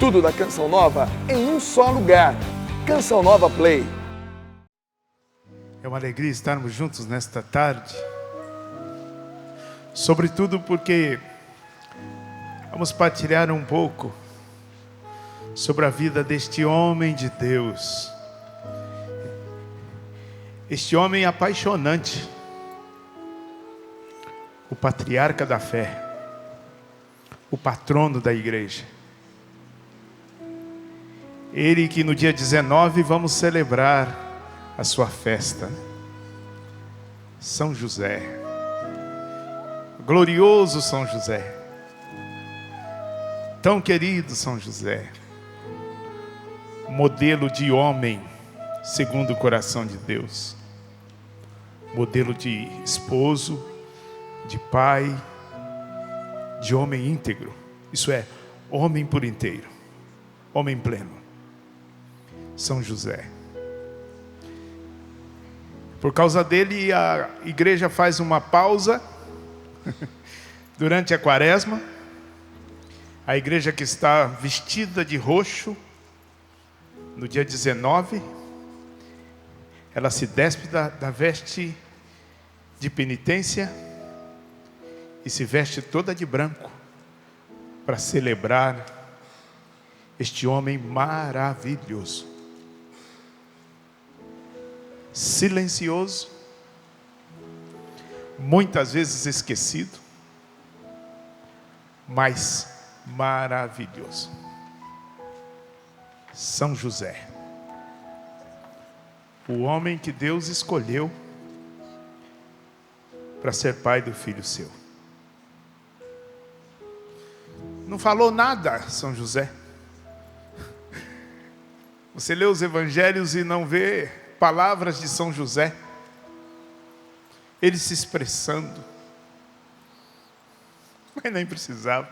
Tudo da Canção Nova em um só lugar. Canção Nova Play. É uma alegria estarmos juntos nesta tarde. Sobretudo porque vamos partilhar um pouco sobre a vida deste homem de Deus. Este homem apaixonante, o patriarca da fé, o patrono da igreja. Ele que no dia 19 vamos celebrar a sua festa. São José. Glorioso São José. Tão querido São José. Modelo de homem segundo o coração de Deus. Modelo de esposo, de pai, de homem íntegro. Isso é, homem por inteiro. Homem pleno. São José. Por causa dele, a igreja faz uma pausa durante a quaresma. A igreja que está vestida de roxo, no dia 19, ela se despe da veste de penitência e se veste toda de branco para celebrar este homem maravilhoso. Silencioso, muitas vezes esquecido, mas maravilhoso. São José, o homem que Deus escolheu para ser pai do filho seu. Não falou nada, São José. Você lê os evangelhos e não vê palavras de São José, ele se expressando, mas nem precisava.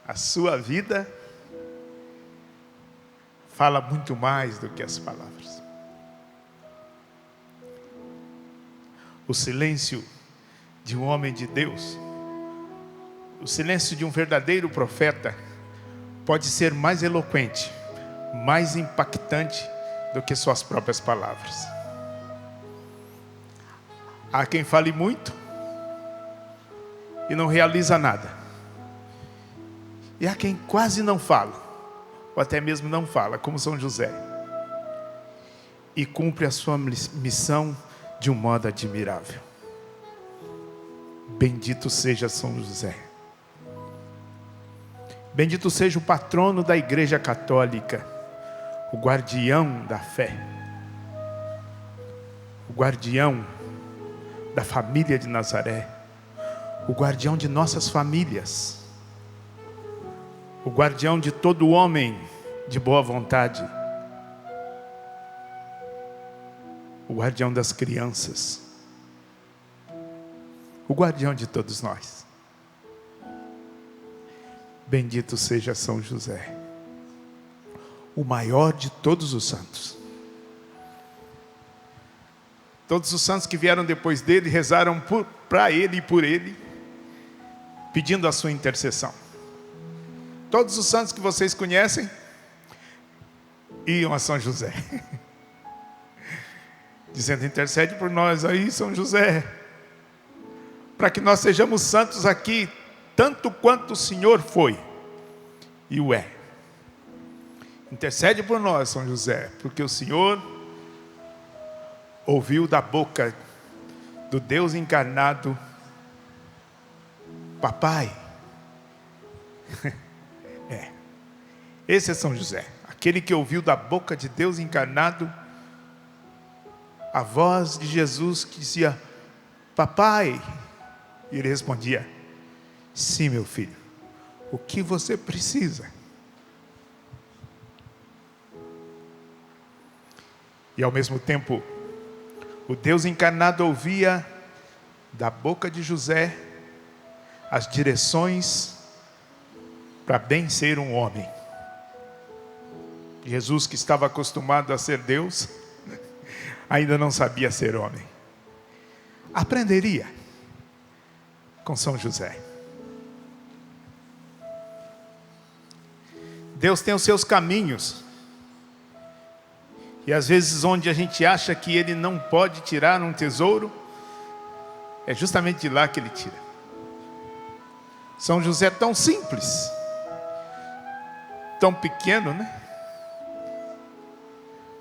A sua vida fala muito mais do que as palavras. O silêncio de um homem de Deus, o silêncio de um verdadeiro profeta, pode ser mais eloquente, mais impactante do que suas próprias palavras. Há quem fale muito e não realiza nada. E há quem quase não fala, ou até mesmo não fala, como São José, e cumpre a sua missão de um modo admirável. Bendito seja São José. Bendito seja o patrono da Igreja Católica, o guardião da fé, o guardião da família de Nazaré, o guardião de nossas famílias, o guardião de todo homem de boa vontade, o guardião das crianças, o guardião de todos nós. Bendito seja São José, o maior de todos os santos. Todos os santos que vieram depois dele rezaram para ele e por ele, pedindo a sua intercessão. Todos os santos que vocês conhecem iam a São José, dizendo: intercede por nós aí, São José, para que nós sejamos santos aqui, tanto quanto o Senhor foi e o é. Intercede por nós, São José, porque o Senhor ouviu da boca do Deus encarnado: papai. Esse é São José, aquele que ouviu da boca de Deus encarnado a voz de Jesus que dizia: papai. E ele respondia: sim, meu filho, o que você precisa? E ao mesmo tempo, o Deus encarnado ouvia da boca de José as direções para bem ser um homem. Jesus, que estava acostumado a ser Deus, ainda não sabia ser homem. Aprenderia com São José. Deus tem os seus caminhos. E às vezes onde a gente acha que Ele não pode tirar um tesouro, é justamente de lá que Ele tira. São José tão simples, tão pequeno, né?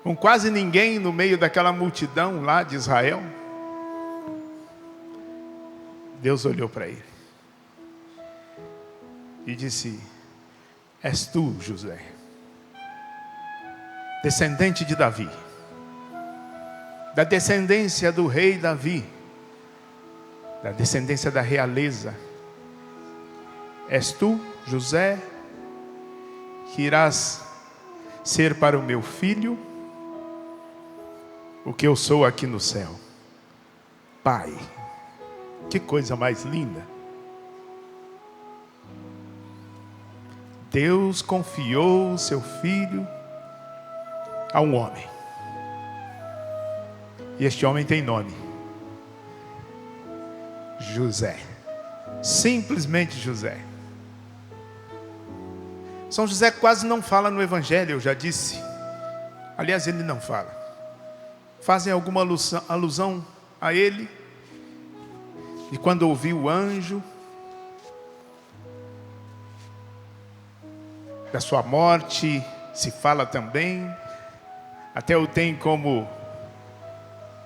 Com quase ninguém no meio daquela multidão lá de Israel. Deus olhou para ele e disse: és tu, José, descendente de Davi, da descendência do rei Davi, da descendência da realeza. És tu, José, que irás ser para o meu filho o que eu sou aqui no céu, Pai. Que coisa mais linda. Deus confiou o seu filho a um homem. E este homem tem nome: José. Simplesmente José. São José quase não fala no Evangelho, eu já disse. Aliás, ele não fala. Fazem alguma alusão a ele. E quando ouviu o anjo da sua morte, se fala também. Até o tem como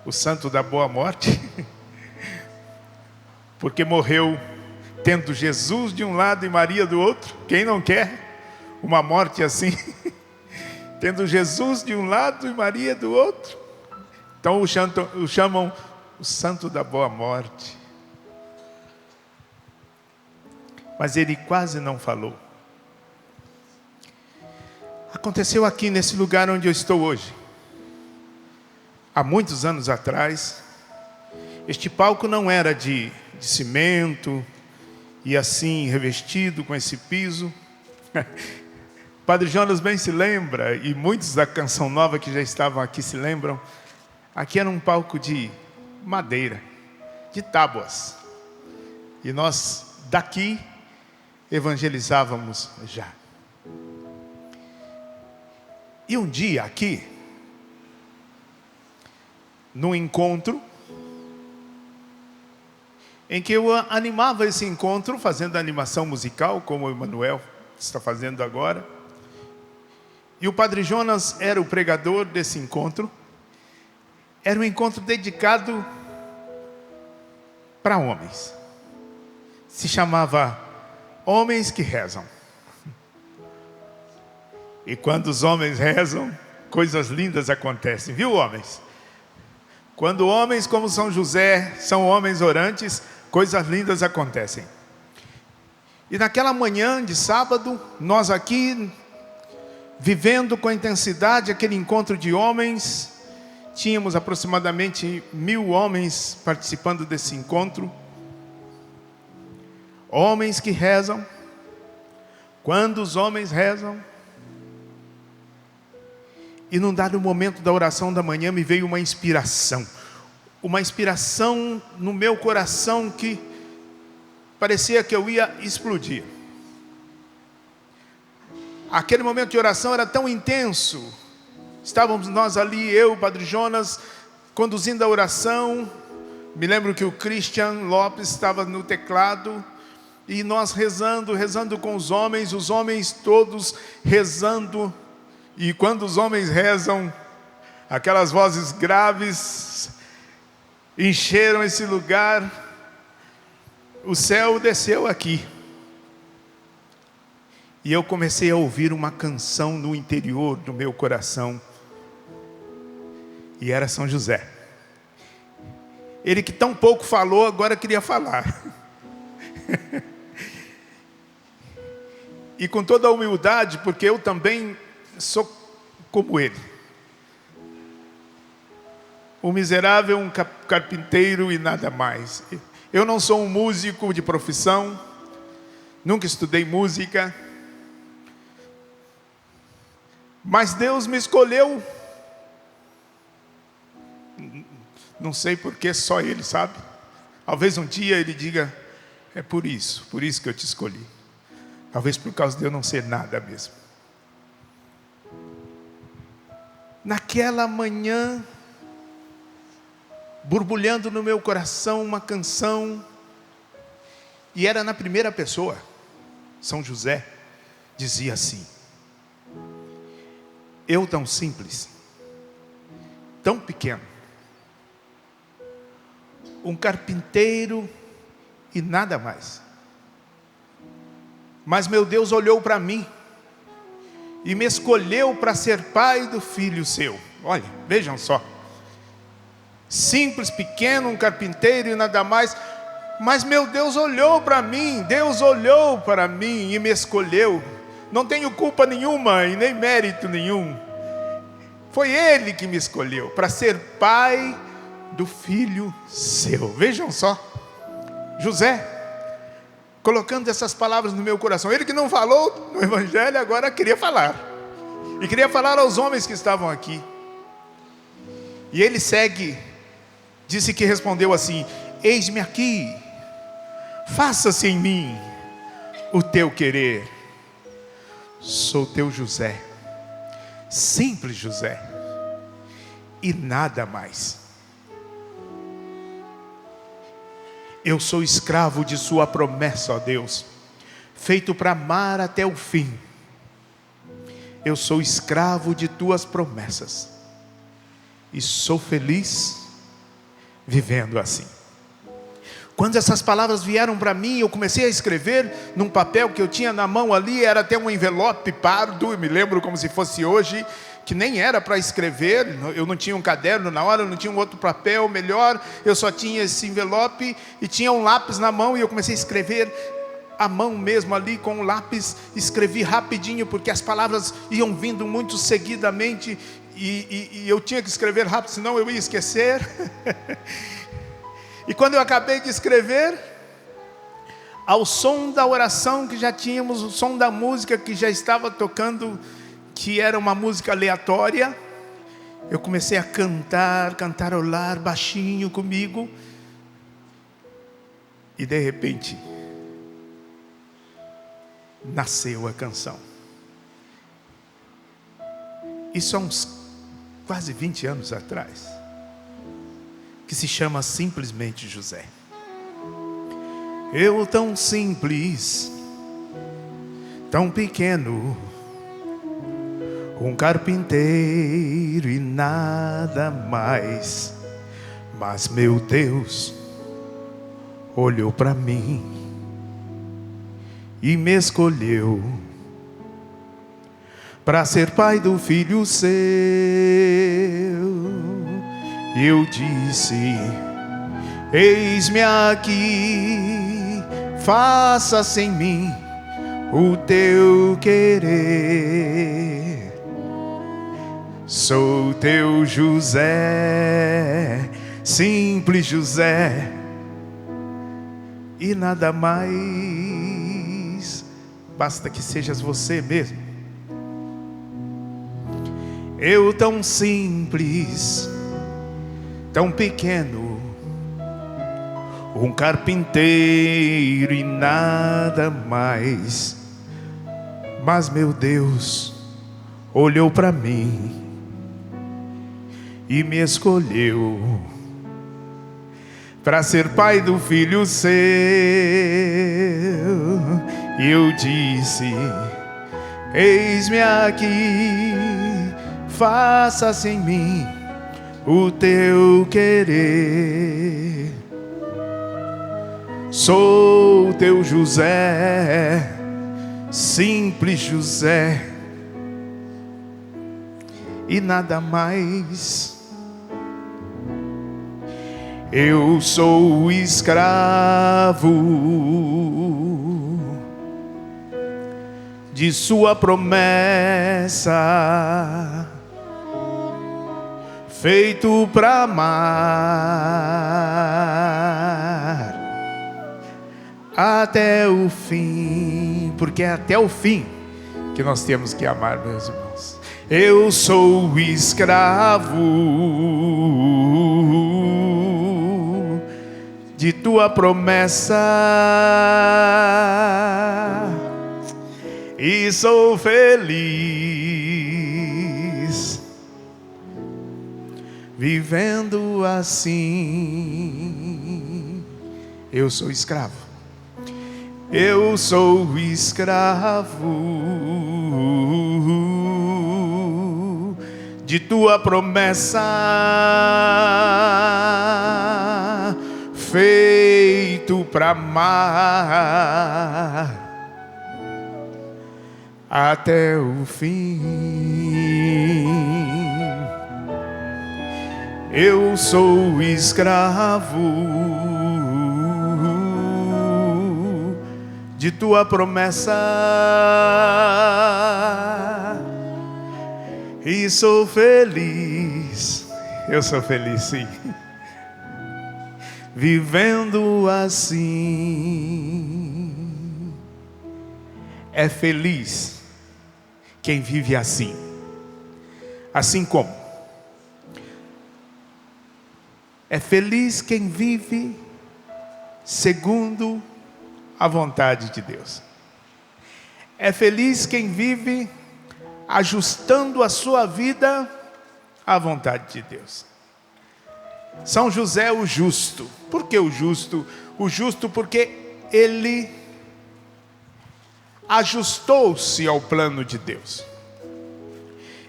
o santo da boa morte. Porque morreu tendo Jesus de um lado e Maria do outro. Quem não quer uma morte assim? Tendo Jesus de um lado e Maria do outro. Então o chamam o santo da boa morte. Mas ele quase não falou. Aconteceu aqui nesse lugar onde eu estou hoje. Há muitos anos atrás, este palco não era de cimento e assim revestido com esse piso. Padre Jonas bem se lembra, e muitos da Canção Nova que já estavam aqui se lembram. Aqui era um palco de madeira, de tábuas. E nós daqui evangelizávamos já. E um dia aqui, num encontro, em que eu animava esse encontro, fazendo animação musical, como o Emanuel está fazendo agora. E o Padre Jonas era o pregador desse encontro. Era um encontro dedicado para homens. Se chamava Homens que Rezam. E quando os homens rezam, coisas lindas acontecem, viu, homens? Quando homens como São José são homens orantes, coisas lindas acontecem. E naquela manhã de sábado, nós aqui, vivendo com intensidade aquele encontro de homens, tínhamos aproximadamente 1000 homens participando desse encontro. Homens que rezam. Quando os homens rezam. E num dado momento da oração da manhã me veio uma inspiração. Uma inspiração no meu coração que parecia que eu ia explodir. Aquele momento de oração era tão intenso. Estávamos nós ali, eu, o Padre Jonas, conduzindo a oração. Me lembro que o Christian Lopes estava no teclado. E nós rezando com os homens todos rezando. E quando os homens rezam, aquelas vozes graves encheram esse lugar. O céu desceu aqui. E eu comecei a ouvir uma canção no interior do meu coração. E era São José. Ele que tão pouco falou, agora queria falar. E com toda a humildade, porque eu também sou como ele. Um miserável, um carpinteiro e nada mais. Eu não sou um músico de profissão. Nunca estudei música. Mas Deus me escolheu. Não sei porque, só Ele sabe. Talvez um dia Ele diga: é por isso que eu te escolhi. Talvez por causa de eu não ser nada mesmo. naquela manhã, borbulhando no meu coração uma canção, e era na primeira pessoa. São José dizia assim: eu tão simples, tão pequeno, um carpinteiro e nada mais, mas meu Deus olhou para mim e me escolheu para ser pai do filho seu. Olha, vejam só, simples, pequeno, um carpinteiro e nada mais, mas meu Deus olhou para mim, Deus olhou para mim e me escolheu. Não tenho culpa nenhuma e nem mérito nenhum. Foi Ele que me escolheu para ser pai do filho seu. Vejam só, José colocando essas palavras no meu coração. Ele que não falou no Evangelho, agora queria falar. E queria falar aos homens que estavam aqui. E ele segue, disse que respondeu assim: eis-me aqui, faça-se em mim o teu querer. Sou teu José, simples José, e nada mais. Eu sou escravo de sua promessa, ó Deus, feito para amar até o fim. Eu sou escravo de tuas promessas, e sou feliz vivendo assim. Quando essas palavras vieram para mim, eu comecei a escrever num papel que eu tinha na mão ali, era até um envelope pardo, eu me lembro como se fosse hoje, que nem era para escrever, eu não tinha um caderno na hora, eu não tinha um outro papel melhor, eu só tinha esse envelope e tinha um lápis na mão, e eu comecei a escrever à mão mesmo ali com o lápis, escrevi rapidinho, porque as palavras iam vindo muito seguidamente, e eu tinha que escrever rápido, senão eu ia esquecer. E quando eu acabei de escrever, ao som da oração que já tínhamos, o som da música que já estava tocando, que era uma música aleatória, eu comecei a cantarolar baixinho comigo, e de repente nasceu a canção. Isso há uns quase 20 anos atrás, que se chama simplesmente José. Eu tão simples, tão pequeno, um carpinteiro e nada mais, mas meu Deus olhou para mim e me escolheu para ser pai do filho seu. Eu disse: eis-me aqui, faça-se em mim o teu querer. Sou teu José, simples José, e nada mais, basta que sejas você mesmo. Eu tão simples, tão pequeno, um carpinteiro e nada mais, mas meu Deus olhou para mim e me escolheu para ser pai do filho seu. E eu disse: eis-me aqui, faça-se em mim o teu querer. Sou teu José, simples José, e nada mais. Eu sou escravo de sua promessa, feito para amar até o fim, porque é até o fim que nós temos que amar, meus irmãos. Eu sou escravo de tua promessa e sou feliz vivendo assim. Eu sou escravo. Eu sou escravo de tua promessa, feito para amar até o fim. Eu sou escravo de tua promessa e sou feliz. Eu sou feliz, sim, vivendo assim. É feliz quem vive assim. Assim como é feliz quem vive segundo a vontade de Deus. É feliz quem vive ajustando a sua vida à vontade de Deus. São José o justo. Por que o justo? O justo porque ele ajustou-se ao plano de Deus.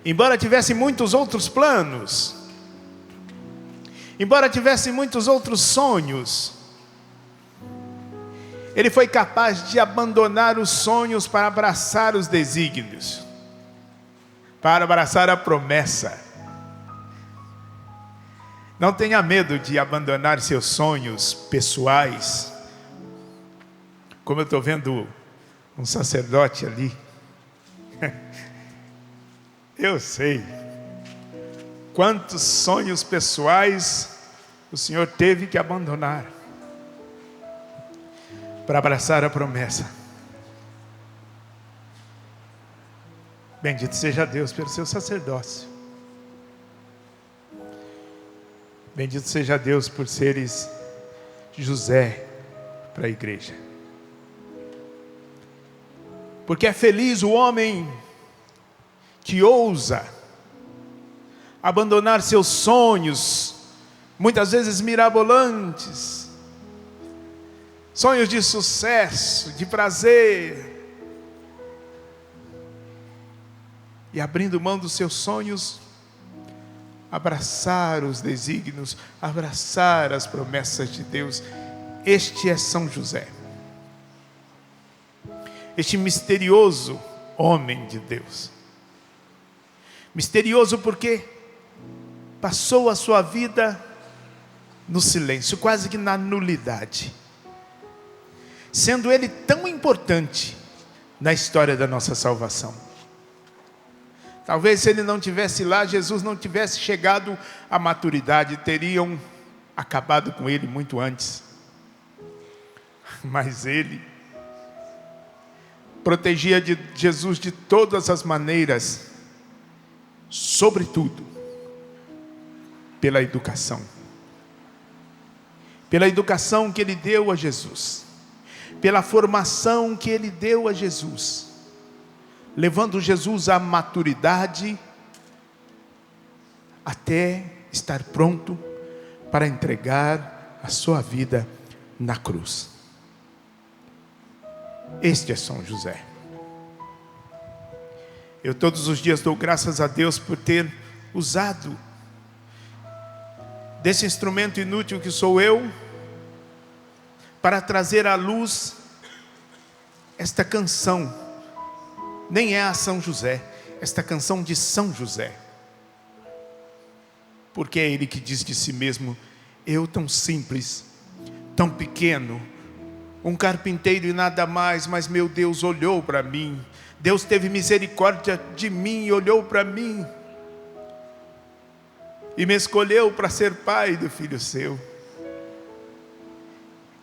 Embora tivesse muitos outros planos, embora tivesse muitos outros sonhos, ele foi capaz de abandonar os sonhos para abraçar os desígnios, para abraçar a promessa. Não tenha medo de abandonar seus sonhos pessoais. Como eu estou vendo um sacerdote ali, eu sei quantos sonhos pessoais o Senhor teve que abandonar para abraçar a promessa. Bendito seja Deus pelo seu sacerdócio. Bendito seja Deus por seres José para a igreja. Porque é feliz o homem que ousa abandonar seus sonhos, muitas vezes mirabolantes, sonhos de sucesso, de prazer, e abrindo mão dos seus sonhos, abraçar os desígnios, abraçar as promessas de Deus. Este é São José, este misterioso homem de Deus. Misterioso porque passou a sua vida no silêncio, quase que na nulidade, sendo ele tão importante na história da nossa salvação. Talvez se ele não tivesse lá, Jesus não tivesse chegado à maturidade, teriam acabado com ele muito antes. Mas ele protegia de Jesus de todas as maneiras, sobretudo pela educação. Pela educação que ele deu a Jesus, pela formação que ele deu a Jesus, levando Jesus à maturidade, até estar pronto para entregar a sua vida na cruz. Este é São José. Eu todos os dias dou graças a Deus por ter usado desse instrumento inútil que sou eu, para trazer à luz esta canção. Nem é a São José, esta canção de São José, porque é ele que diz de si mesmo: eu tão simples, tão pequeno, um carpinteiro e nada mais, mas meu Deus olhou para mim, Deus teve misericórdia de mim e olhou para mim, e me escolheu para ser pai do filho seu.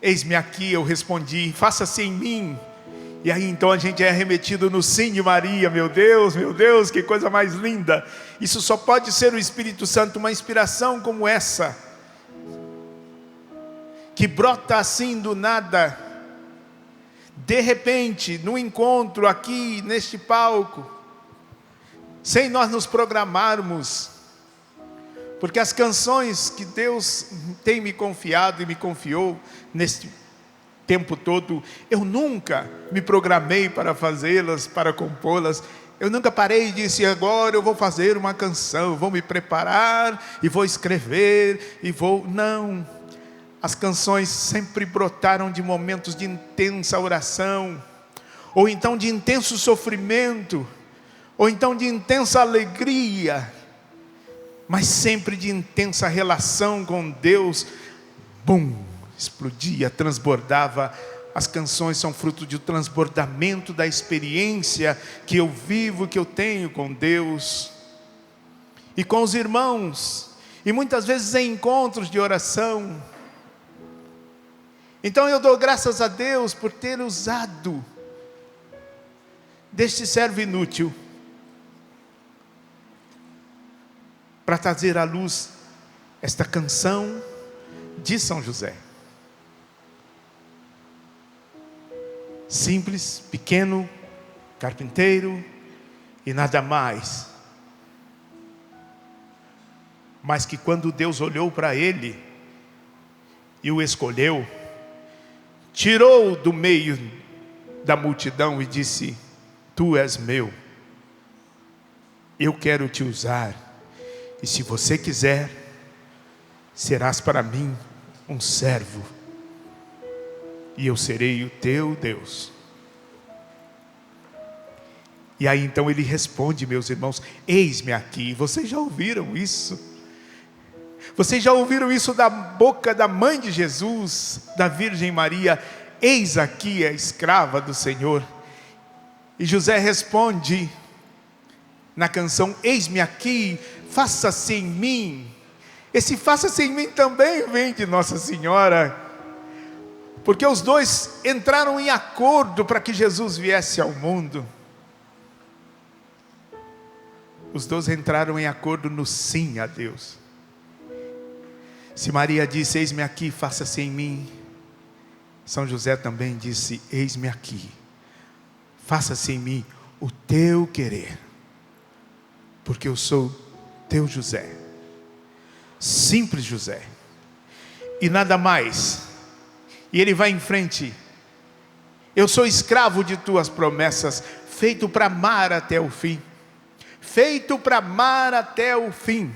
Eis-me aqui, eu respondi, faça-se em mim. E aí então a gente é remetido no sim de Maria. Meu Deus, que coisa mais linda. Isso só pode ser o Espírito Santo, uma inspiração como essa, que brota assim do nada, de repente, no encontro aqui, neste palco, sem nós nos programarmos, porque as canções que Deus tem me confiado e me confiou neste tempo todo, eu nunca me programei para fazê-las, para compô-las. Eu nunca parei e disse: agora eu vou fazer uma canção, vou me preparar e vou escrever e vou... Não, as canções sempre brotaram de momentos de intensa oração, ou então de intenso sofrimento, ou então de intensa alegria, mas sempre de intensa relação com Deus. Bum, explodia, transbordava. As canções são fruto de um transbordamento da experiência que eu vivo, que eu tenho com Deus e com os irmãos, e muitas vezes em encontros de oração. Então eu dou graças a Deus por ter usado deste servo inútil para trazer à luz esta canção de São José. Simples, pequeno, carpinteiro e nada mais. Mas que quando Deus olhou para ele e o escolheu, tirou do meio da multidão e disse: tu és meu, eu quero te usar, e se você quiser, serás para mim um servo, e eu serei o teu Deus. E aí então ele responde, meus irmãos: eis-me aqui. Vocês já ouviram isso? Vocês já ouviram isso da boca da mãe de Jesus, da Virgem Maria? Eis aqui a escrava do Senhor. E José responde na canção: eis-me aqui, faça-se em mim. Esse faça-se em mim também vem de Nossa Senhora, porque os dois entraram em acordo para que Jesus viesse ao mundo. Os dois entraram em acordo no sim a Deus. Se Maria disse: eis-me aqui, faça-se em mim, São José também disse: eis-me aqui, faça-se em mim o teu querer, porque eu sou teu José, simples José, e nada mais. E ele vai em frente: eu sou escravo de tuas promessas, feito para amar até o fim, feito para amar até o fim.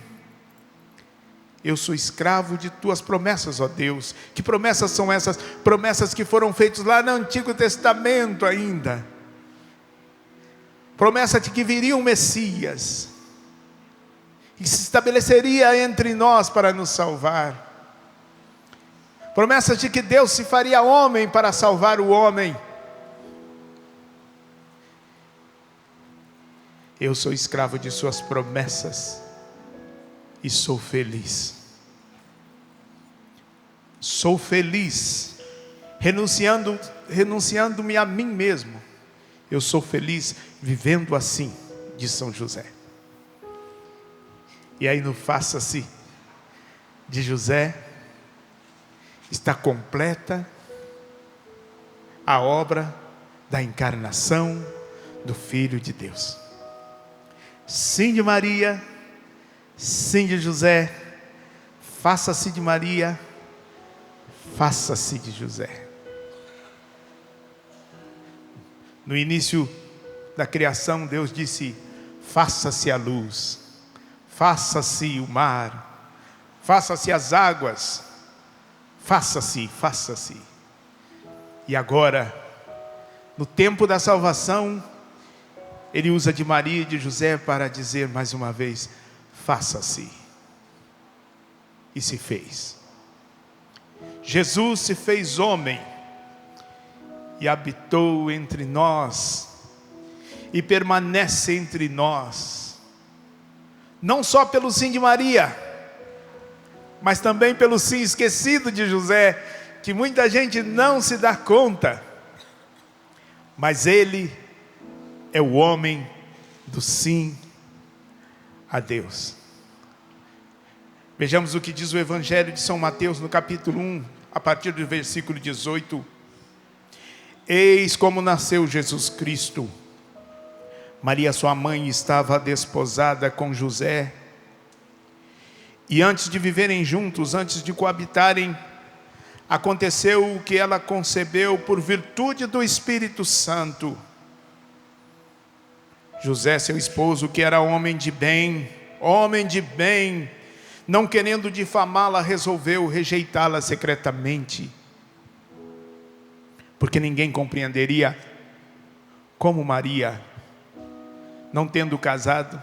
Eu sou escravo de tuas promessas, ó Deus. Que promessas são essas? Promessas que foram feitas lá no Antigo Testamento ainda. Promessa de que viria um Messias, que se estabeleceria entre nós para nos salvar. Promessa de que Deus se faria homem para salvar o homem. Eu sou escravo de suas promessas e sou feliz. Sou feliz, renunciando-me a mim mesmo. Eu sou feliz vivendo assim, de São José. E aí no faça-se de José está completa a obra da encarnação do Filho de Deus. Sim de Maria, sim de José, faça-se de Maria, faça-se de José. No início da criação, Deus disse: faça-se a luz, faça-se o mar, faça-se as águas, faça-se, faça-se. E agora, no tempo da salvação, Ele usa de Maria e de José para dizer mais uma vez: faça-se. E se fez. Jesus se fez homem e habitou entre nós e permanece entre nós, não só pelo sim de Maria, mas também pelo sim esquecido de José, que muita gente não se dá conta, mas ele é o homem do sim a Deus. Vejamos o que diz o Evangelho de São Mateus no capítulo 1, a partir do versículo 18. Eis como nasceu Jesus Cristo. Maria, sua mãe, estava desposada com José, E antes de viverem juntos, antes de coabitarem, aconteceu o que ela concebeu por virtude do Espírito Santo. José, seu esposo, que era homem de bem, não querendo difamá-la, resolveu rejeitá-la secretamente, porque ninguém compreenderia como Maria, não tendo casado,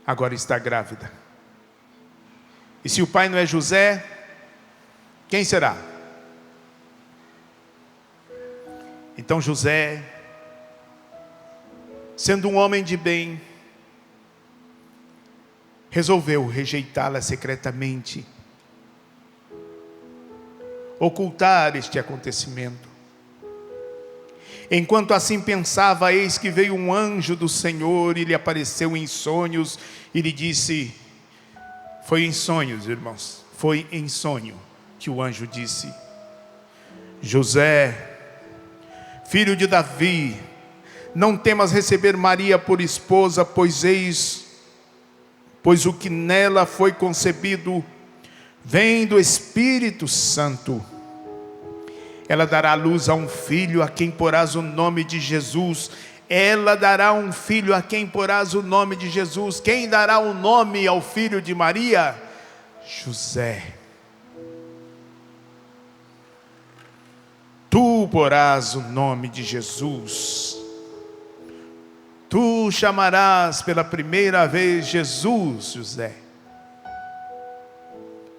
agora está grávida. E se o pai não é José, quem será? Então José, sendo um homem de bem, resolveu rejeitá-la secretamente, ocultar este acontecimento. Enquanto assim pensava, eis que veio um anjo do Senhor e lhe apareceu em sonhos e lhe disse, foi em sonhos, irmãos, foi em sonho que o anjo disse, José, filho de Davi, não temas receber Maria por esposa, pois o que nela foi concebido vem do Espírito Santo. Ela dará à luz a um filho, a quem porás o nome de Jesus. Ela dará um filho, a quem porás o nome de Jesus. Quem dará o nome ao filho de Maria? José. Tu porás o nome de Jesus. Tu chamarás pela primeira vez Jesus, José.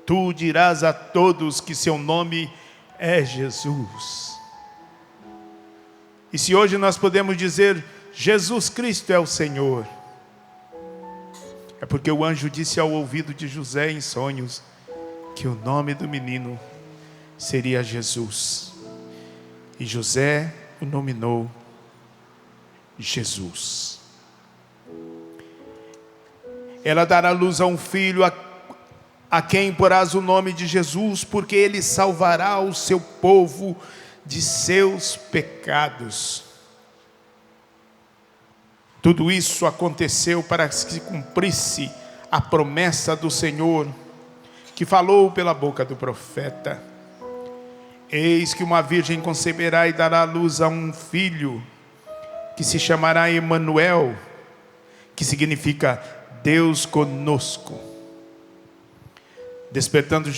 Tu dirás a todos que seu nome é Jesus. E se hoje nós podemos dizer Jesus Cristo é o Senhor, é porque o anjo disse ao ouvido de José em sonhos que o nome do menino seria Jesus. E José o nominou Jesus. Ela dará luz a um filho, a quem porás o nome de Jesus, porque ele salvará o seu povo de seus pecados. Tudo isso aconteceu para que se cumprisse a promessa do Senhor, que falou pela boca do profeta. Eis que uma virgem conceberá e dará luz a um filho, que se chamará Emanuel, que significa Deus conosco. Despertando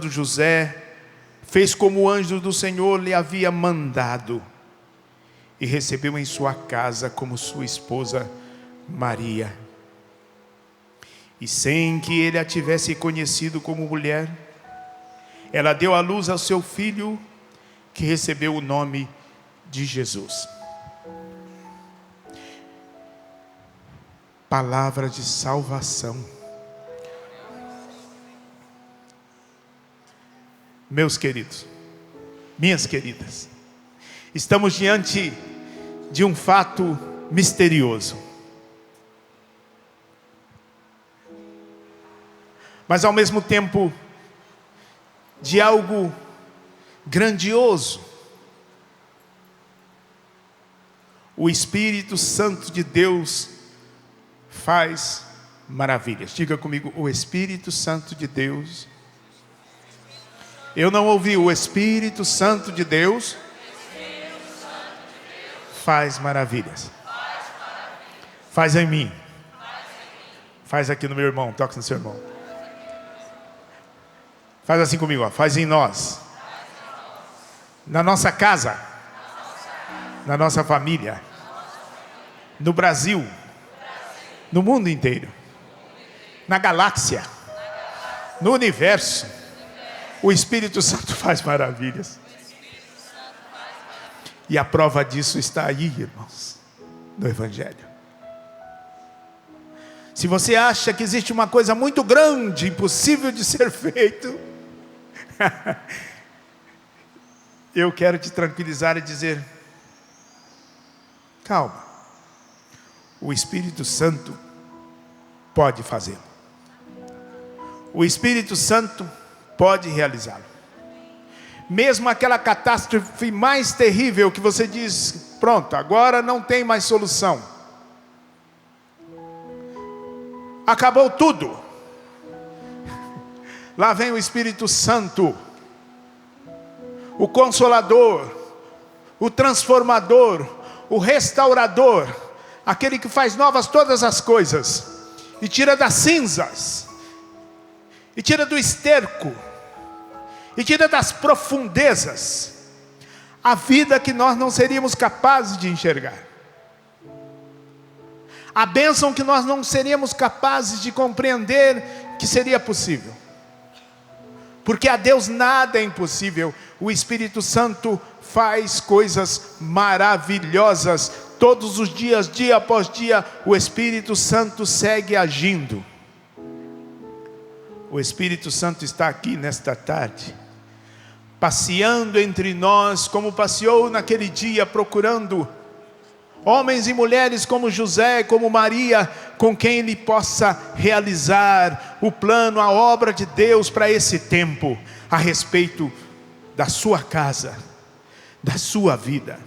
José, fez como o anjo do Senhor lhe havia mandado, e recebeu em sua casa como sua esposa Maria. E sem que ele a tivesse conhecido como mulher, ela deu à luz ao seu filho, que recebeu o nome de Jesus. Palavra de salvação. Meus queridos, minhas queridas, estamos diante de um fato misterioso, mas ao mesmo tempo de algo grandioso. O Espírito Santo de Deus faz maravilhas. Diga comigo, o Espírito Santo de Deus. Eu não ouvi. O Espírito Santo de Deus faz maravilhas. Faz em mim. Faz aqui no meu irmão. Toca no seu irmão. Faz assim comigo, ó. Faz em nós. Na nossa casa. Na nossa família. No Brasil. No mundo inteiro. Na galáxia. No universo. O Espírito Santo faz maravilhas. E a prova disso está aí, irmãos, no Evangelho. Se você acha que existe uma coisa muito grande, impossível de ser feito, eu quero te tranquilizar e dizer, calma, o Espírito Santo pode fazê-lo. O Espírito Santo pode realizá-lo. Mesmo aquela catástrofe mais terrível que você diz, pronto, agora não tem mais solução. acabou tudo. Lá vem o Espírito Santo, o Consolador, o Transformador, o Restaurador, aquele que faz novas todas as coisas, e tira das cinzas, e tira do esterco, e tira das profundezas, a vida que nós não seríamos capazes de enxergar, a bênção que nós não seríamos capazes de compreender que seria possível. Porque a Deus nada é impossível. O Espírito Santo faz coisas maravilhosas. Todos os dias, dia após dia, o Espírito Santo segue agindo. O Espírito Santo está aqui nesta tarde, passeando entre nós, como passeou naquele dia, procurando homens e mulheres como José, como Maria, com quem ele possa realizar o plano, a obra de Deus para esse tempo, a respeito da sua casa, da sua vida,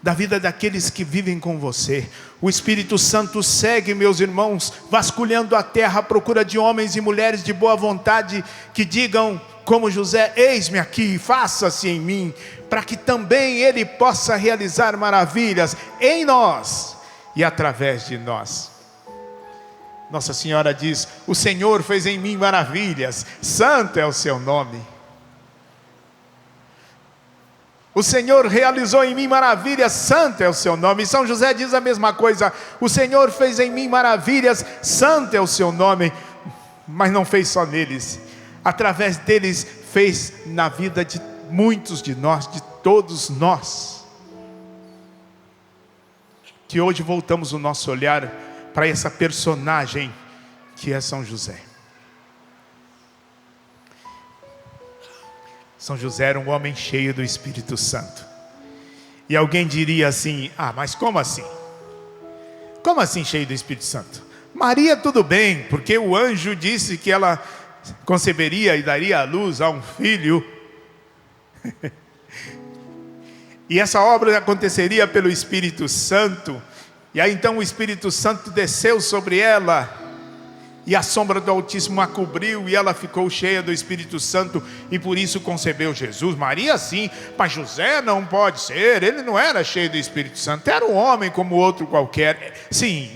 da vida daqueles que vivem com você. O Espírito Santo segue, meus irmãos, vasculhando a terra à procura de homens e mulheres de boa vontade, que digam como José: eis-me aqui, faça-se em mim, para que também ele possa realizar maravilhas em nós e através de nós. Nossa Senhora diz: o Senhor fez em mim maravilhas, santo é o seu nome. O Senhor realizou em mim maravilhas, santo é o seu nome. E São José diz a mesma coisa: o Senhor fez em mim maravilhas, santo é o seu nome. Mas não fez só neles, através deles fez na vida de muitos de nós, de todos nós, que hoje voltamos o nosso olhar para essa personagem que é São José. São José era um homem cheio do Espírito Santo. E alguém diria assim: ah, mas como assim? Como assim cheio do Espírito Santo? Maria tudo bem, porque o anjo disse que ela conceberia e daria à luz a um filho. E essa obra aconteceria pelo Espírito Santo. E aí então o Espírito Santo desceu sobre ela, e a sombra do Altíssimo a cobriu, e ela ficou cheia do Espírito Santo, e por isso concebeu Jesus. Maria sim, mas José não pode ser, ele não era cheio do Espírito Santo, era um homem como outro qualquer. Sim,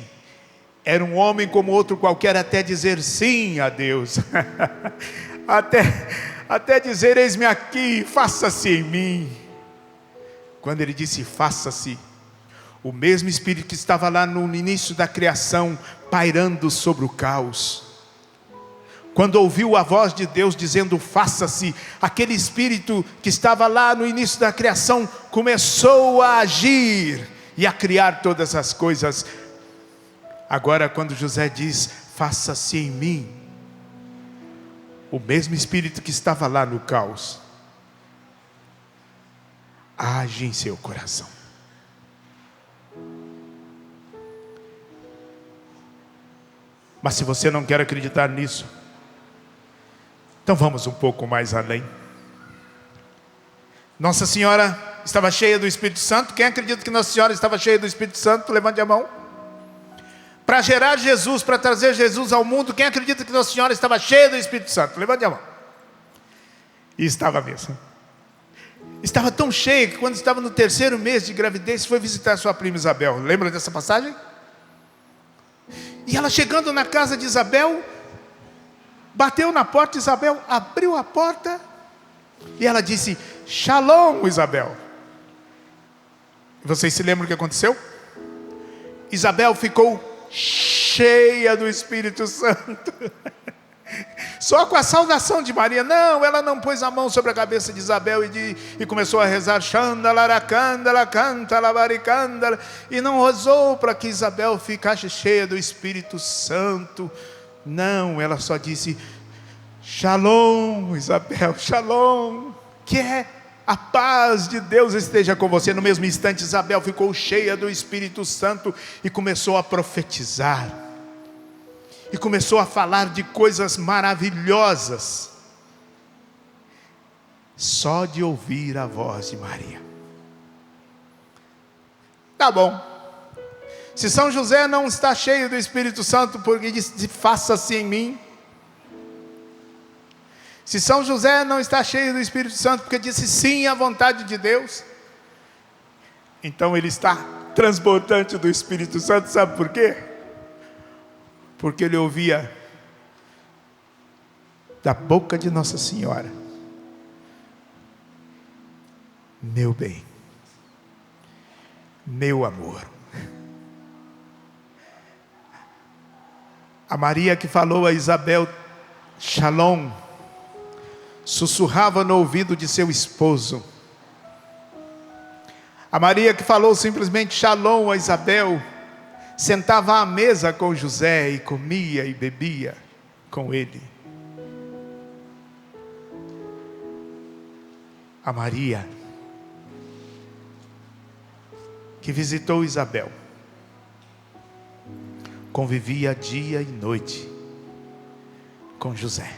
era um homem como outro qualquer, até dizer sim a Deus. até dizer: eis-me aqui, faça-se em mim. Quando ele disse faça-se, o mesmo Espírito que estava lá no início da criação, pairando sobre o caos, quando ouviu a voz de Deus dizendo faça-se, aquele Espírito que estava lá no início da criação começou a agir e a criar todas as coisas. Agora quando José diz faça-se em mim, o mesmo Espírito que estava lá no caos age em seu coração. Mas se você não quer acreditar nisso, então vamos um pouco mais além. Nossa Senhora estava cheia do Espírito Santo. Quem acredita que Nossa Senhora estava cheia do Espírito Santo, levante a mão. Para gerar Jesus, para trazer Jesus ao mundo, quem acredita que Nossa Senhora estava cheia do Espírito Santo, levante a mão. E estava mesmo. Estava tão cheia que quando estava no 3º mês de gravidez, foi visitar sua prima Isabel. Lembra dessa passagem? E ela chegando na casa de Isabel, bateu na porta. Isabel abriu a porta e ela disse: Shalom, Isabel. Vocês se lembram o que aconteceu? Isabel ficou cheia do Espírito Santo. Só com a saudação de Maria. Não, ela não pôs a mão sobre a cabeça de Isabel e começou a rezar e não rezou para que Isabel ficasse cheia do Espírito Santo. Não, ela só disse: Shalom, Isabel, Shalom, que é a paz de Deus esteja com você. No mesmo instante Isabel ficou cheia do Espírito Santo e começou a profetizar. E começou a falar de coisas maravilhosas, só de ouvir a voz de Maria. Tá bom, Se São José não está cheio do Espírito Santo, porque disse: faça-se em mim. Se São José não está cheio do Espírito Santo, porque disse sim à vontade de Deus, então ele está transbordante do Espírito Santo. Sabe por quê? Porque ele ouvia da boca de Nossa Senhora: meu bem, meu amor. A Maria que falou a Isabel Shalom, sussurrava no ouvido de seu esposo. A Maria que falou simplesmente Shalom a Isabel, sentava à mesa com José e comia e bebia com ele. A Maria que visitou Isabel, convivia dia e noite com José,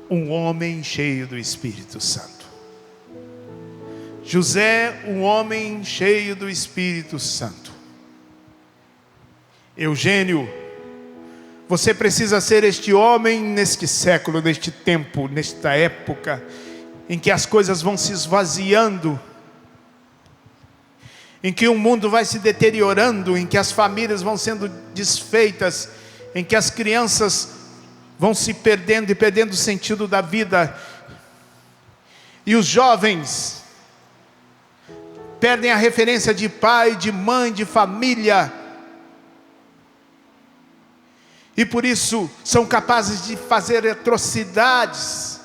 um homem cheio do Espírito Santo. José, um homem cheio do Espírito Santo. Eugênio, você precisa ser este homem neste século, neste tempo, nesta época, em que as coisas vão se esvaziando, em que o mundo vai se deteriorando, em que as famílias vão sendo desfeitas, em que as crianças vão se perdendo e perdendo o sentido da vida, e os jovens perdem a referência de pai, de mãe, de família, e por isso são capazes de fazer atrocidades,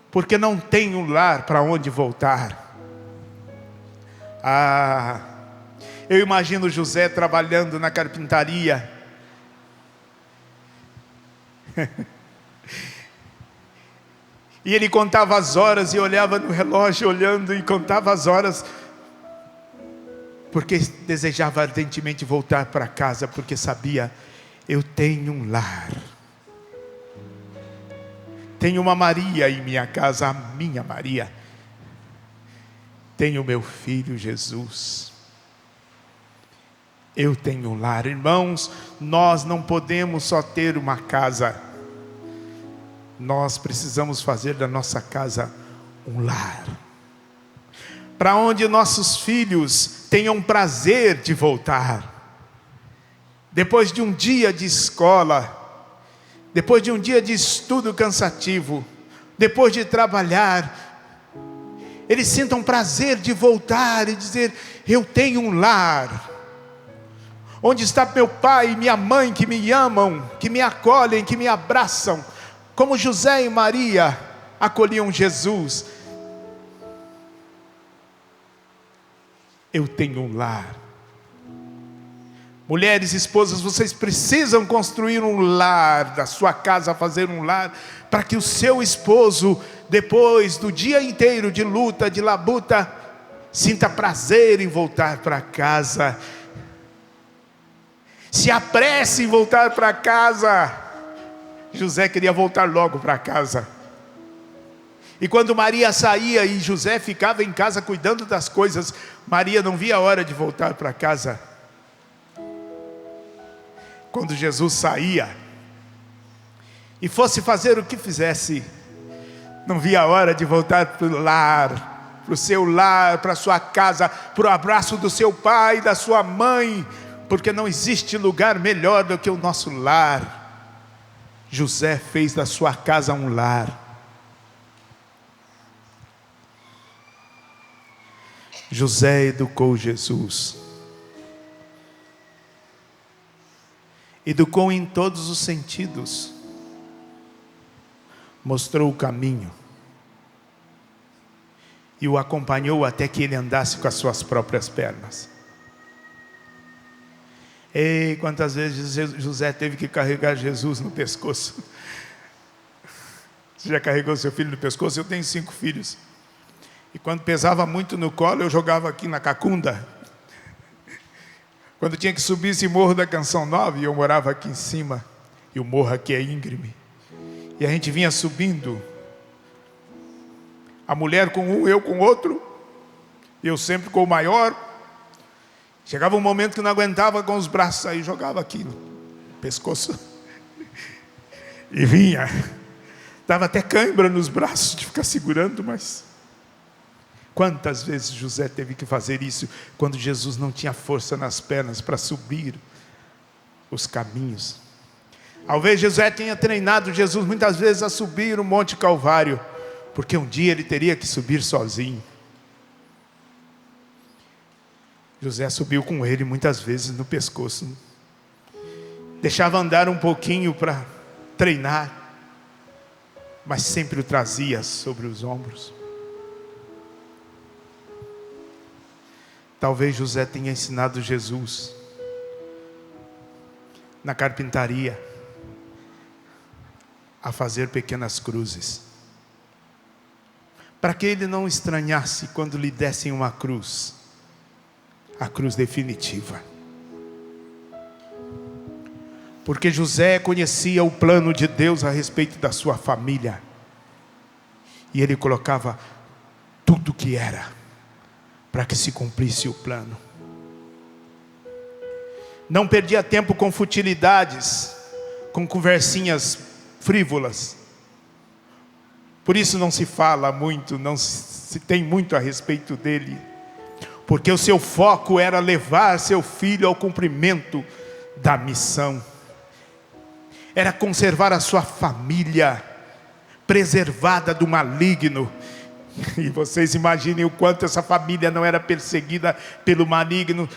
porque não tem um lar para onde voltar. Eu imagino José trabalhando na carpintaria, e ele contava as horas e olhava no relógio, olhando e contava as horas, porque desejava ardentemente voltar para casa, porque sabia: eu tenho um lar, tenho uma Maria em minha casa, a minha Maria, tenho meu filho Jesus, eu tenho um lar. Irmãos, nós não podemos só ter uma casa, nós precisamos fazer da nossa casa um lar, para onde nossos filhos tenham prazer de voltar, depois de um dia de escola, depois de um dia de estudo cansativo, depois de trabalhar, eles sintam prazer de voltar e dizer: eu tenho um lar, onde está meu pai e minha mãe que me amam, que me acolhem, que me abraçam, como José e Maria acolhiam Jesus. Eu tenho um lar. Mulheres, esposas, vocês precisam construir um lar, da sua casa fazer um lar, para que o seu esposo, depois do dia inteiro de luta, de labuta, sinta prazer em voltar para casa, se apresse em voltar para casa. José queria voltar logo para casa, e quando Maria saía e José ficava em casa cuidando das coisas, Maria não via a hora de voltar para casa. Quando Jesus saía e fosse fazer o que fizesse, não via a hora de voltar para o lar, para o seu lar, para a sua casa, para o abraço do seu pai, da sua mãe, porque não existe lugar melhor do que o nosso lar. José fez da sua casa um lar. José educou Jesus, educou em todos os sentidos, mostrou o caminho e o acompanhou até que ele andasse com as suas próprias pernas. Ei, quantas vezes José teve que carregar Jesus no pescoço. Você já carregou seu filho no pescoço? Eu tenho 5 filhos, e quando pesava muito no colo, eu jogava aqui na cacunda. Quando tinha que subir esse morro da Canção Nova, e eu morava aqui em cima, e o morro aqui é íngreme, e a gente vinha subindo, a mulher com um, eu com outro, Eu sempre com o maior. Chegava um momento que não aguentava com os braços, aí jogava aqui no pescoço. E vinha. Dava até cãibra nos braços de ficar segurando, mas... Quantas vezes José teve que fazer isso, quando Jesus não tinha força nas pernas para subir os caminhos. Talvez José tenha treinado Jesus muitas vezes a subir o Monte Calvário, porque um dia ele teria que subir sozinho. José subiu com ele muitas vezes no pescoço. Deixava andar um pouquinho para treinar, mas sempre o trazia sobre os ombros. Talvez José tenha ensinado Jesus na carpintaria a fazer pequenas cruzes, para que ele não estranhasse quando lhe dessem uma cruz, a cruz definitiva. Porque José conhecia o plano de Deus a respeito da sua família, e ele colocava tudo que era para que se cumprisse o plano. Não perdia tempo com futilidades, com conversinhas frívolas. Por isso não se fala muito, não se tem muito a respeito dele, porque o seu foco era levar seu filho ao cumprimento da missão, era conservar a sua família preservada do maligno. E vocês imaginem o quanto essa família não era perseguida pelo maligno,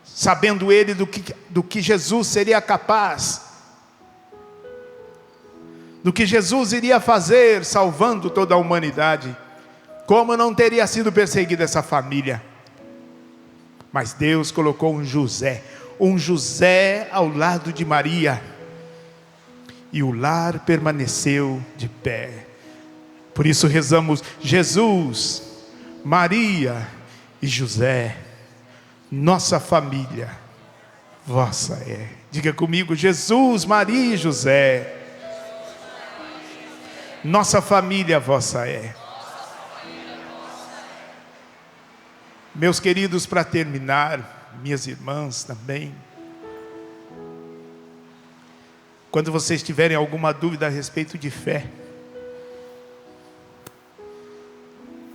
sabendo ele do que Jesus seria capaz, do que Jesus iria fazer, salvando toda a humanidade. Como não teria sido perseguida essa família? Mas Deus colocou um José ao lado de Maria, e o lar permaneceu de pé. Por isso rezamos: Jesus, Maria e José, nossa família, vossa é. Diga comigo: Jesus, Maria e José, nossa família, vossa é. Meus queridos, para terminar, minhas irmãs também, quando vocês tiverem alguma dúvida a respeito de fé,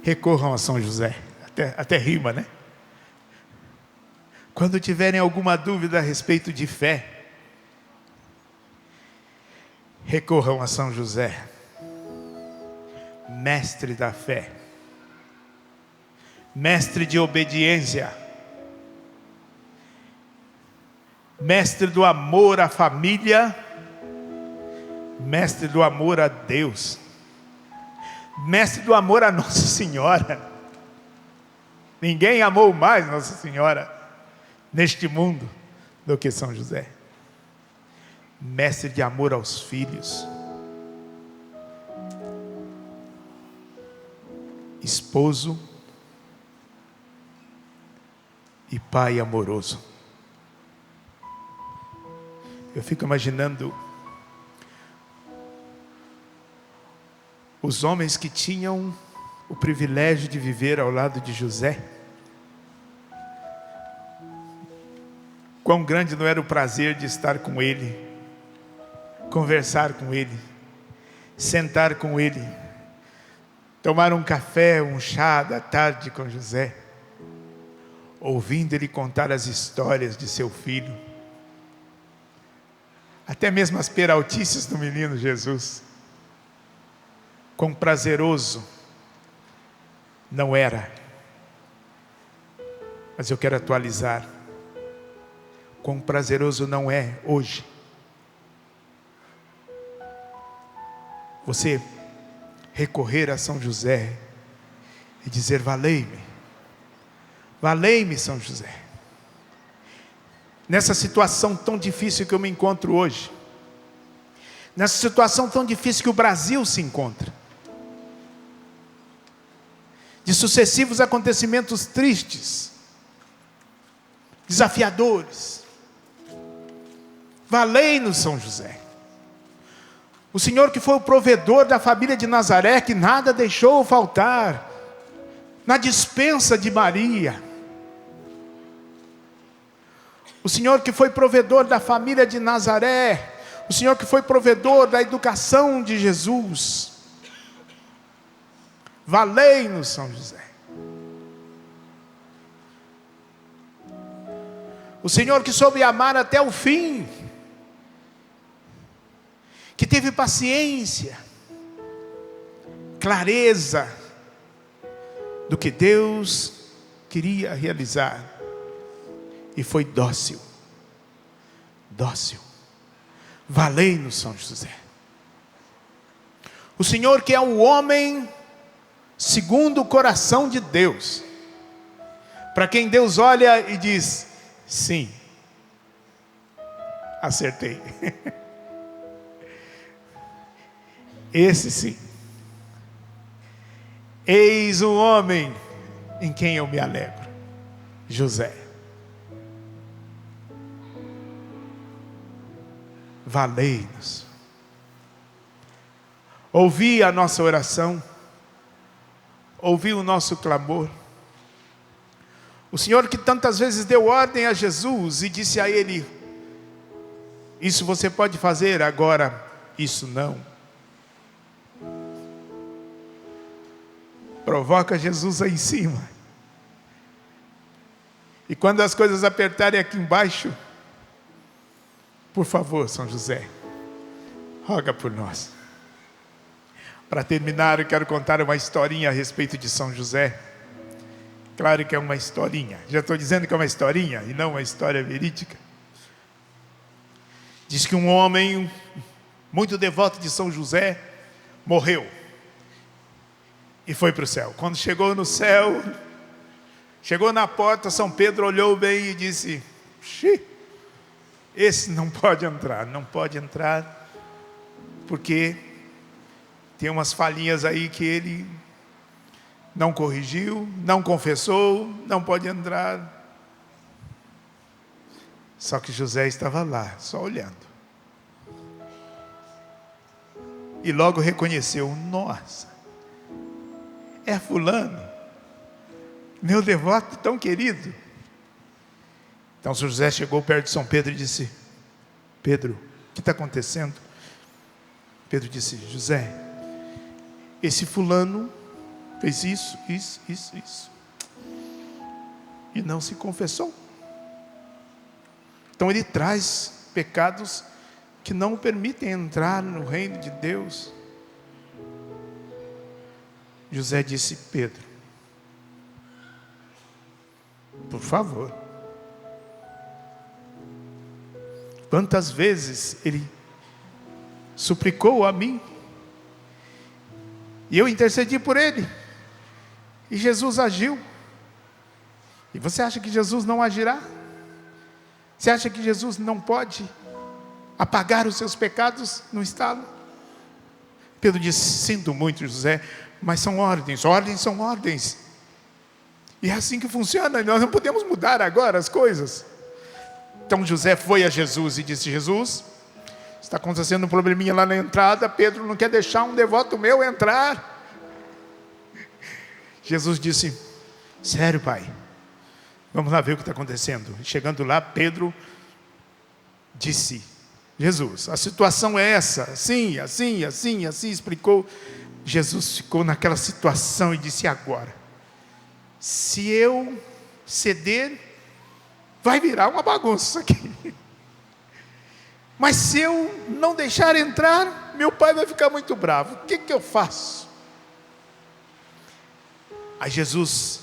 recorram a São José. Até rima, né? Quando tiverem alguma dúvida a respeito de fé, recorram a São José, mestre da fé, mestre de obediência, mestre do amor à família, mestre do amor a Deus, mestre do amor a Nossa Senhora. Ninguém amou mais Nossa Senhora neste mundo do que São José. Mestre de amor aos filhos, esposo e pai amoroso. Eu fico imaginando os homens que tinham o privilégio de viver ao lado de José. Quão grande não era o prazer de estar com ele, conversar com ele, sentar com ele, tomar um café, um chá da tarde com José, ouvindo ele contar as histórias de seu filho, até mesmo as peraltices do menino Jesus. Quão prazeroso não era, mas eu quero atualizar: quão prazeroso não é hoje você recorrer a São José e dizer: valei-me, valei-me São José, nessa situação tão difícil que eu me encontro hoje, nessa situação tão difícil que o Brasil se encontra, de sucessivos acontecimentos tristes, desafiadores. Valei-nos, São José. O Senhor que foi o provedor da família de Nazaré, que nada deixou faltar, na despensa de Maria. O Senhor que foi provedor da família de Nazaré, o Senhor que foi provedor da educação de Jesus. Valei-nos, São José. O Senhor que soube amar até o fim, que teve paciência, clareza do que Deus queria realizar, e foi dócil. Dócil. Valei-nos, São José. O Senhor que é o homem segundo o coração de Deus, para quem Deus olha e diz: sim, acertei. Esse sim. Eis o homem em quem eu me alegro. José. Valei-nos. Ouvi a nossa oração, ouvi o nosso clamor. O Senhor que tantas vezes deu ordem a Jesus e disse a ele: isso você pode fazer, agora isso não. Provoca Jesus aí em cima. E quando as coisas apertarem aqui embaixo, por favor, São José, roga por nós. Para terminar, eu quero contar uma historinha a respeito de São José. Claro que é uma historinha. Já estou dizendo que é uma historinha e não uma história verídica. Diz que um homem muito devoto de São José morreu e foi para o céu. Quando chegou no céu, chegou na porta, São Pedro olhou bem e disse: esse não pode entrar, não pode entrar, porque tem umas falhinhas aí que ele não corrigiu, não confessou, não pode entrar. Só que José estava lá, só olhando. E logo reconheceu: nossa, é fulano, meu devoto tão querido. Então São José chegou perto de São Pedro e disse: Pedro, o que está acontecendo? Pedro disse: José, esse fulano fez isso. E não se confessou. Então ele traz pecados que não o permitem entrar no reino de Deus. José disse: Pedro, por favor. Quantas vezes ele suplicou a mim, e eu intercedi por ele, e Jesus agiu. E você acha que Jesus não agirá? Você acha que Jesus não pode apagar os seus pecados no estalo? Pedro disse: sinto muito, José, mas são ordens, ordens são ordens, e é assim que funciona, nós não podemos mudar agora as coisas. Então José foi a Jesus e disse: Jesus, está acontecendo um probleminha lá na entrada, Pedro não quer deixar um devoto meu entrar. Jesus disse: sério, pai, vamos lá ver o que está acontecendo. Chegando lá, Pedro disse: Jesus, a situação é essa, assim, explicou. Jesus ficou naquela situação e disse: agora, se eu ceder, vai virar uma bagunça aqui. Mas se eu não deixar entrar, meu pai vai ficar muito bravo. O que eu faço? Aí Jesus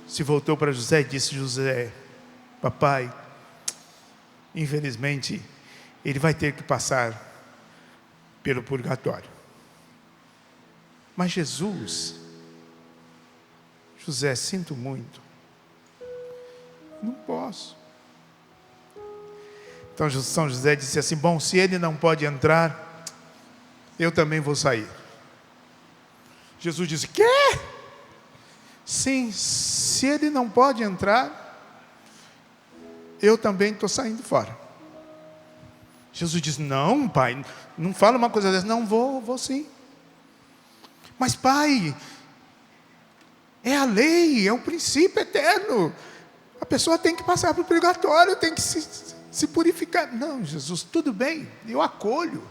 se voltou para José e disse: José, papai, infelizmente, ele vai ter que passar pelo purgatório. Mas Jesus, José, sinto muito, não posso. Então São José disse assim: bom, se ele não pode entrar, eu também vou sair. Jesus disse: quê? Sim, se ele não pode entrar, eu também estou saindo fora. Jesus disse: não, pai, não fala uma coisa dessa. Não, vou sim. Mas pai, É a lei, é o princípio eterno. A pessoa tem que passar para o purgatório, tem que se purificar. Não, Jesus, tudo bem, eu acolho,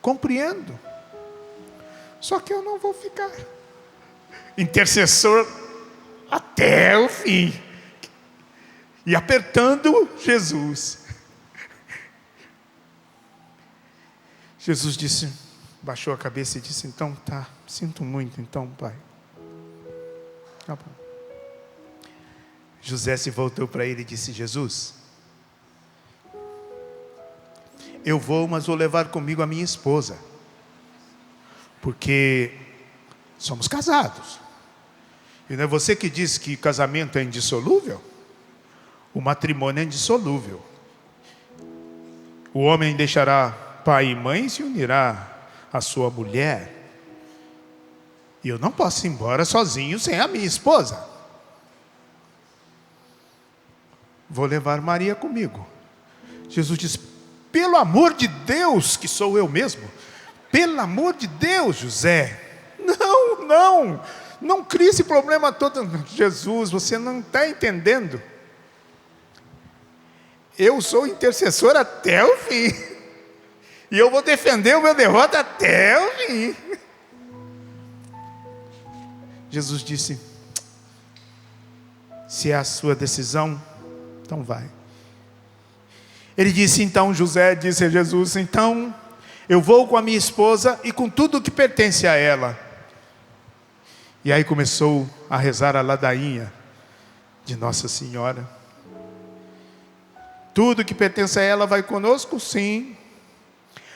compreendo. Só que eu não vou ficar intercessor até o fim. E apertando Jesus. Jesus disse, baixou a cabeça e disse, então tá, sinto muito, então, Pai. Tá bom. José se voltou para ele e disse, Jesus, eu vou, mas vou levar comigo a minha esposa. Porque somos casados. E não é você que diz que casamento é indissolúvel? O matrimônio é indissolúvel. O homem deixará pai e mãe e se unirá à sua mulher. E eu não posso ir embora sozinho sem a minha esposa. Vou levar Maria comigo. Jesus diz, pelo amor de Deus, que sou eu mesmo. Pelo amor de Deus, José. Não crie esse problema todo. Jesus, você não está entendendo. Eu sou intercessor até o fim. E eu vou defender o meu derrota até o fim. Jesus disse, se é a sua decisão, então vai. Ele disse, então, José disse a Jesus, então, eu vou com a minha esposa e com tudo que pertence a ela. E aí começou a rezar a ladainha de Nossa Senhora. Tudo que pertence a ela vai conosco? Sim.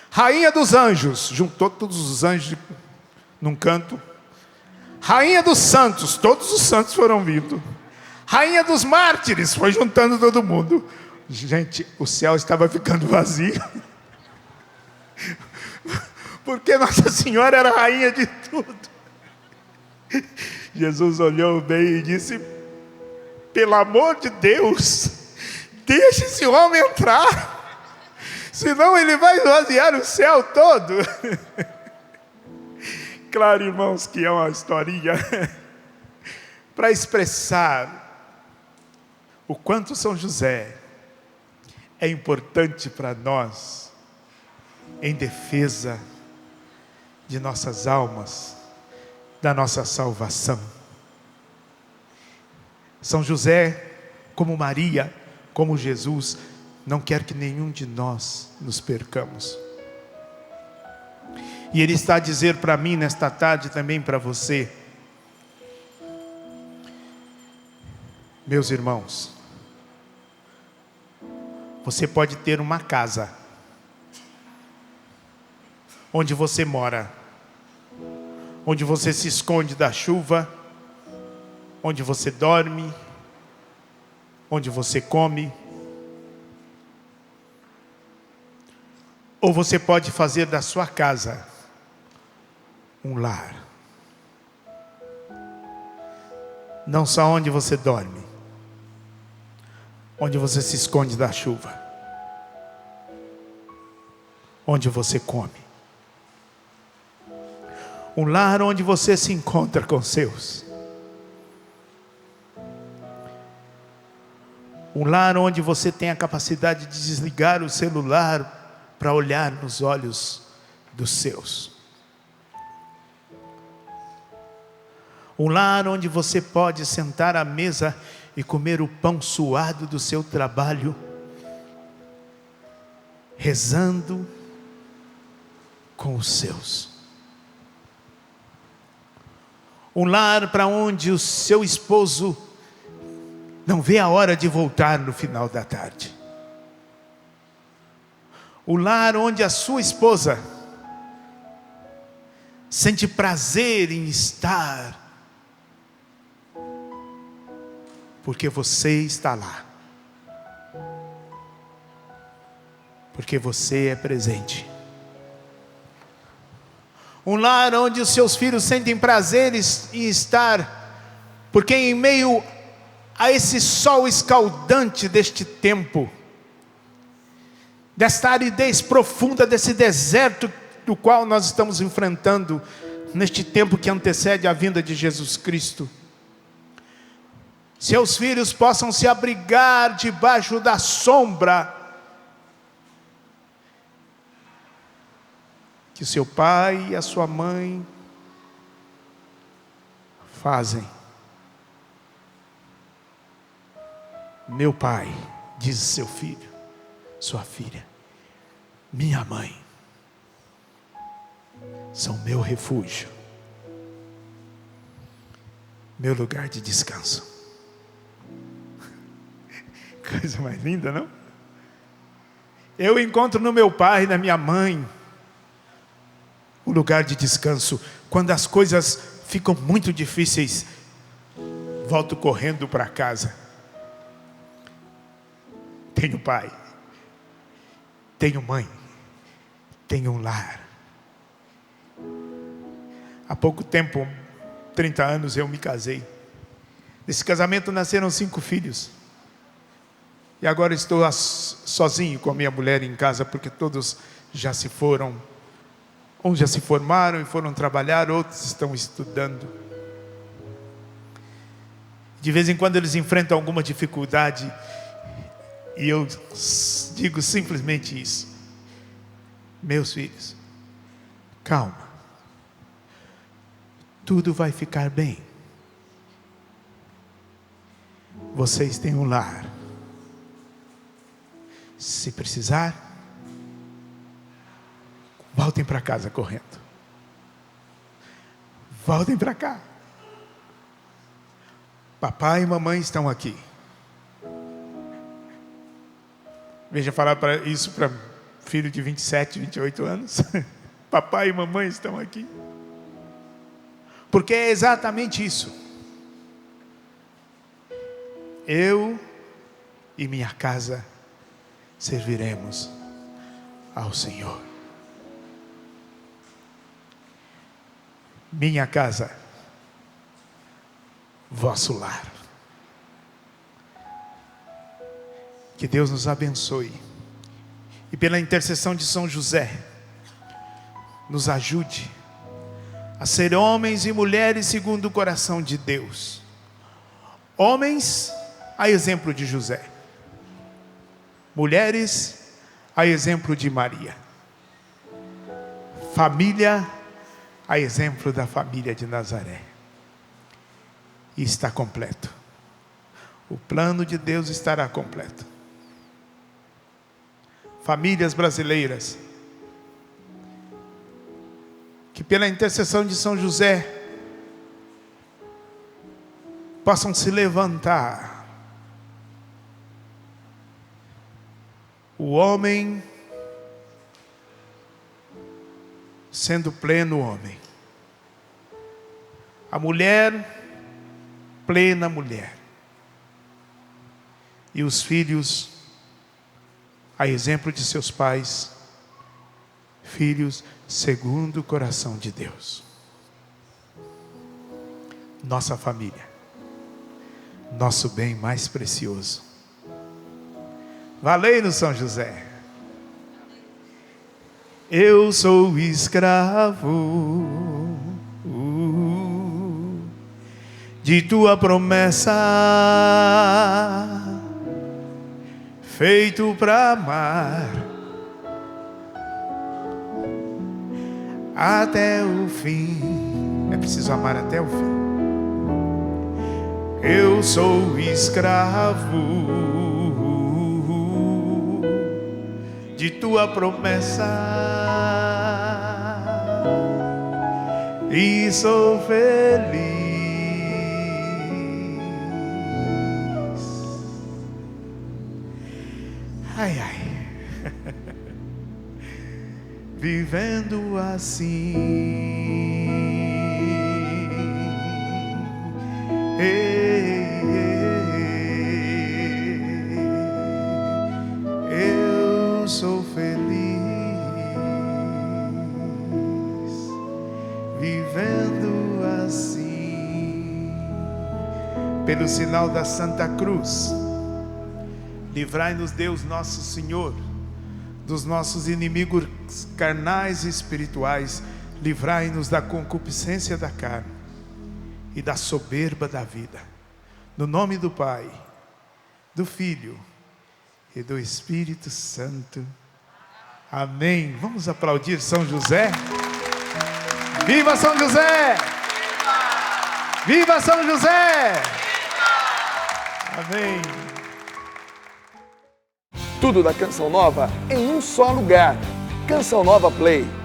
Rainha dos anjos, juntou todos os anjos num canto. Rainha dos santos, todos os santos foram vindo. Rainha dos mártires, foi juntando todo mundo. Gente, o céu estava ficando vazio. Porque Nossa Senhora era rainha de tudo. Jesus olhou bem e disse, pelo amor de Deus, deixa esse homem entrar, senão ele vai esvaziar o céu todo. Claro, irmãos, que é uma historinha para expressar o quanto São José é importante para nós em defesa de nossas almas, da nossa salvação. São José, como Maria, como Jesus, não quer que nenhum de nós nos percamos. E Ele está a dizer para mim nesta tarde, também para você, meus irmãos, você pode ter uma casa, onde você mora, onde você se esconde da chuva, onde você dorme, onde você come. Ou você pode fazer da sua casa um lar. Não só onde você dorme, onde você se esconde da chuva, onde você come. Um lar onde você se encontra com seus. Um lar onde você tem a capacidade de desligar o celular para olhar nos olhos dos seus. Um lar onde você pode sentar à mesa e comer o pão suado do seu trabalho, rezando com os seus. Um lar para onde o seu esposo não vê a hora de voltar no final da tarde. O lar onde a sua esposa sente prazer em estar, porque você está lá, porque você é presente. Um lar onde os seus filhos sentem prazeres em estar, porque em meio a esse sol escaldante deste tempo, desta aridez profunda, desse deserto do qual nós estamos enfrentando neste tempo que antecede a vinda de Jesus Cristo, seus filhos possam se abrigar debaixo da sombra que o seu pai e a sua mãe fazem. Meu pai, diz seu filho, sua filha, minha mãe, são meu refúgio, meu lugar de descanso. Coisa mais linda, não? Eu encontro no meu pai e na minha mãe o lugar de descanso. Quando as coisas ficam muito difíceis, volto correndo para casa. Tenho pai, tenho mãe, tenho um lar. Há pouco tempo, 30 anos, eu me casei. Nesse casamento nasceram 5 filhos. E agora estou sozinho com a minha mulher em casa, porque todos já se foram. Uns já se formaram e foram trabalhar, outros estão estudando. De vez em quando eles enfrentam alguma dificuldade, e eu digo simplesmente isso: meus filhos, calma, tudo vai ficar bem. Vocês têm um lar. Se precisar, voltem para casa correndo. Voltem para cá. Papai e mamãe estão aqui. Veja, falar isso para filho de 27, 28 anos. Papai e mamãe estão aqui. Porque é exatamente isso. Eu e minha casa serviremos ao Senhor. Minha casa, vosso lar. Que Deus nos abençoe e pela intercessão de São José nos ajude a ser homens e mulheres segundo o coração de Deus. Homens a exemplo de José, mulheres a exemplo de Maria, família a exemplo da família de Nazaré. E está completo. O plano de Deus estará completo. Famílias brasileiras, que pela intercessão de São José possam se levantar. O homem sendo pleno homem, a mulher plena mulher, e os filhos a exemplo de seus pais, filhos segundo o coração de Deus. Nossa família, nosso bem mais precioso. Valei-nos, São José. Eu sou escravo de tua promessa, feito para amar até o fim. É preciso amar até o fim. Eu sou escravo de tua promessa e sou feliz. Ai, ai. Vivendo assim. Eu sou feliz vivendo assim. Pelo sinal da Santa Cruz, livrai-nos Deus nosso Senhor dos nossos inimigos carnais e espirituais. Livrai-nos da concupiscência da carne e da soberba da vida. No nome do Pai, do Filho e do Espírito Santo. Amém. Vamos aplaudir São José? Viva São José! Viva São José! Amém. Tudo da Canção Nova em um só lugar. Canção Nova Play.